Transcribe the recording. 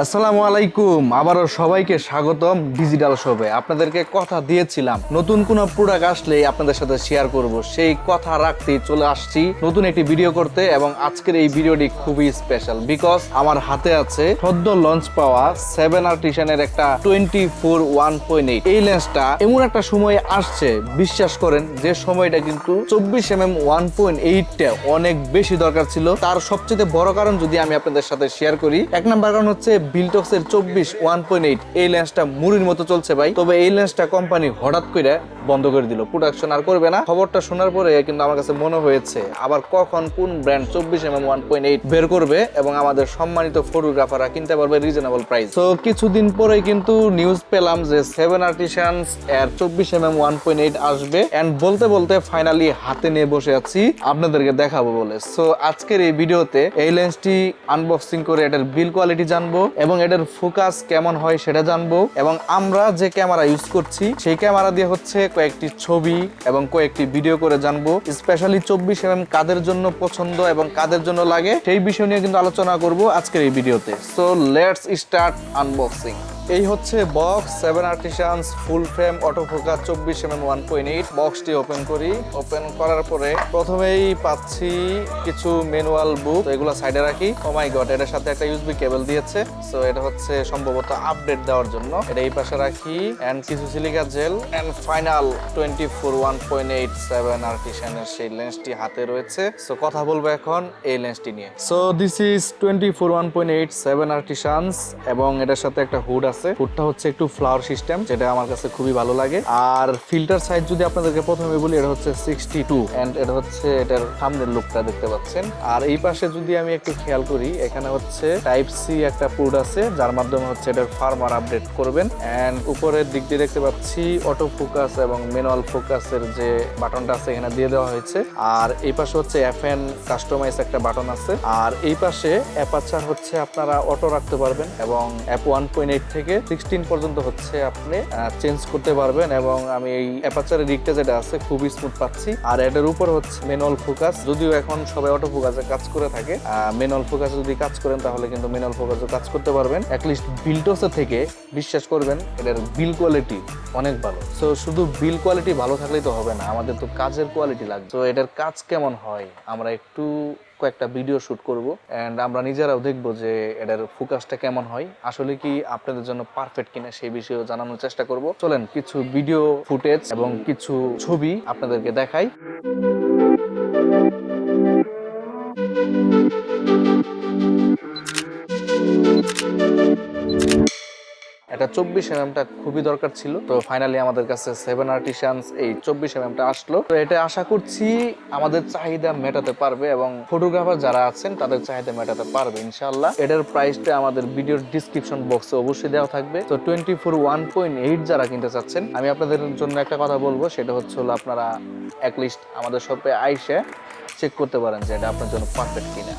আসসালামু আলাইকুম, আবারও সবাইকে স্বাগতম ডিজিটাল শপে। আপনাদেরকে কথা দিয়েছিলাম নতুন কোনো প্রোডাক্ট আসলে আপনাদের সাথে শেয়ার করব, সেই কথা রাখতেই চলে আসছি নতুন একটি ভিডিও করতে। এবং আজকের এই ভিডিওটি খুবই স্পেশাল বিকজ আমার হাতে আছে সদ্য লঞ্চ পাওয়া 7 আর্টিসানের একটা 24-1.8। এই লেন্সটা এমন একটা সময় আসছে, বিশ্বাস করেন যে সময়টা কিন্তু 24mm 1.8টা অনেক বেশি দরকার ছিল। তার সবচেয়ে বড় কারণ যদি আমি আপনাদের সাথে শেয়ার করি, এক নাম্বার কারণ হচ্ছে বিলটক্সের 24-1.8 এই লেন্সটা মুড়ির মতো চলছে ভাই। তবে এই লেন্সটা কোম্পানি হঠাৎ করে বন্ধ করে দিল, প্রোডাকশন আর করবে না। খবরটা শোনার পরে কিন্তু আমার কাছে মনে হয়েছে আবার কখন কোন ব্র্যান্ড 24mm 1.8 বের করবে এবং আমাদের সম্মানিত ফটোগ্রাফাররা কিনতে পারবে রিজনেবল প্রাইস। তো কিছুদিন পরে কিন্তু নিউজ পেলাম যে 7 আর্টিসানস এর 24mm 1.8 আসবে, এন্ড বলতে বলতে ফাইনালি হাতে নিয়ে বসে আছি আপনাদেরকে দেখাবো বলে। সো আজকের এই ভিডিওতে এই লেন্সটি আনবক্সিং করে এটার বিল কোয়ালিটি জানবো এবং এটার ফোকাস কেমন হয় সেটা জানবো, এবং আমরা যে ক্যামেরা ইউজ করছি সেই ক্যামেরা দিয়ে হচ্ছে কয়েকটি ছবি এবং কয়েকটি ভিডিও করে জানবো। স্পেশালি 24mm কাদের জন্য পছন্দ এবং কাদের জন্য লাগে সেই বিষয় নিয়ে কিন্তু আলোচনা করব আজকের এই ভিডিওতে। So let's start unboxing. এই হচ্ছে box 7 artisans full frame autofocus 24mm 1.8। বক্সটি ওপেন করি। ওপেন করার পরে প্রথমেই পাচ্ছি কিছু ম্যানুয়াল বুক, এগুলো সাইডে রাখি। ও মাই গড, এটার সাথে একটা ইউএসবি কেবল দিয়েছে। সো এটা হচ্ছে সম্ভবত আপডেট দেওয়ার জন্য। এটা এই পাশে রাখি, এন্ড কিছু সিলিকা জেল, এন্ড ফাইনাল 24-1.8 7 আর্টিসানের সেই লেন্সটি হাতে রয়েছে। সো কথা বলবো এখন এই লেন্সটি নিয়ে। সো দিস ইজ 24-1.8 7 আর্টিসানস, এবং এটার সাথে একটা হুড আছে। হুডটা হচ্ছে একটু ফ্লাওয়ার সিস্টেম, যেটা আমার কাছে খুবই ভালো লাগে। আর ফিল্টার সাইজ যদি আপনাদেরকে প্রথমে বলি, এটা হচ্ছে 62, এন্ড এটা হচ্ছে এটার সামনের লুকটা দেখতে পাচ্ছেন। আর এই পাশে যদি আমি একটু খেয়াল করি, এখানে হচ্ছে টাইপ সি একটা পোর্ট আছে, যার মাধ্যমে হচ্ছে এটার ফার্মওয়্যার আপডেট করবেন। এন্ড উপরের দিক দিয়ে দেখতে পাচ্ছি অটো ফোকাস এবং ম্যানুয়াল ফোকাসের যে বাটনটা আছে এখানে দিয়ে দেওয়া হয়েছে। আর এই পাশে হচ্ছে FN কাস্টমাইজ একটা বাটন আছে। আর এই পাশে অ্যাপারচার হচ্ছে আপনারা অটো রাখতে পারবেন, এবং f1.8 থেকে 16 পর্যন্ত হচ্ছে আপনি চেঞ্জ করতে পারবেন। এবং আমি এই অ্যাপারচারের দিকটা যেটা আছে খুবই স্মুথ পাচ্ছি। আর এটার উপর হচ্ছে ম্যানুয়াল ফোকাস, যদিও এখন সবাই অটো ফোকাসে কাজ করে থাকে। ম্যানুয়াল ফোকাসে যদি কাজ করেন তাহলে কিন্তু ম্যানুয়াল ফোকাসে কাজ করতে পারবেন। অ্যাটলিস্ট বিল্টসে থেকে বিশ্বাস করবেন এটার বিল কোয়ালিটি অনেক ভালো। সো শুধু বিল কোয়ালিটি ভালো থাকলেই তো হবে না, আমাদের তো কাজের কোয়ালিটি লাগবে। তো এটার কাজ কেমন হয় আমরা একটু কয়েকটা ভিডিও শুট করব, এন্ড আমরা নিজেরাও দেখবো যে এটার ফোকাসটা কেমন হয়, আসলে কি আপনাদের জন্য পারফেক্ট কিনা সেই বিষয়ে জানানোর চেষ্টা করব। চলেন কিছু ভিডিও ফুটেজ এবং কিছু ছবি আপনাদেরকে দেখাই। এটা 24mmটা খুবই দরকার ছিল, তো ফাইনালি আমাদের কাছে 7 আর্টিসানস এই 24mmটা আসলো। তো এটা আশা করছি আমাদের চাহিদা মেটাতে পারবে এবং ফটোগ্রাফার যারা আছেন তাদের চাহিদা মেটাতে পারবে ইনশাআল্লাহ। এটার প্রাইসটা আমাদের ভিডিওর ডিসক্রিপশন বক্সে অবশ্যই দেওয়া থাকবে। তো 24-1.8 যারা কিনতে চাচ্ছেন, আমি আপনাদের জন্য একটা কথা বলবো, সেটা হচ্ছে হলো আপনারা অ্যাটলিস্ট আমাদের শপে আইসে চেক করতে পারেন যে এটা আপনার জন্য পারফেক্ট কিনা।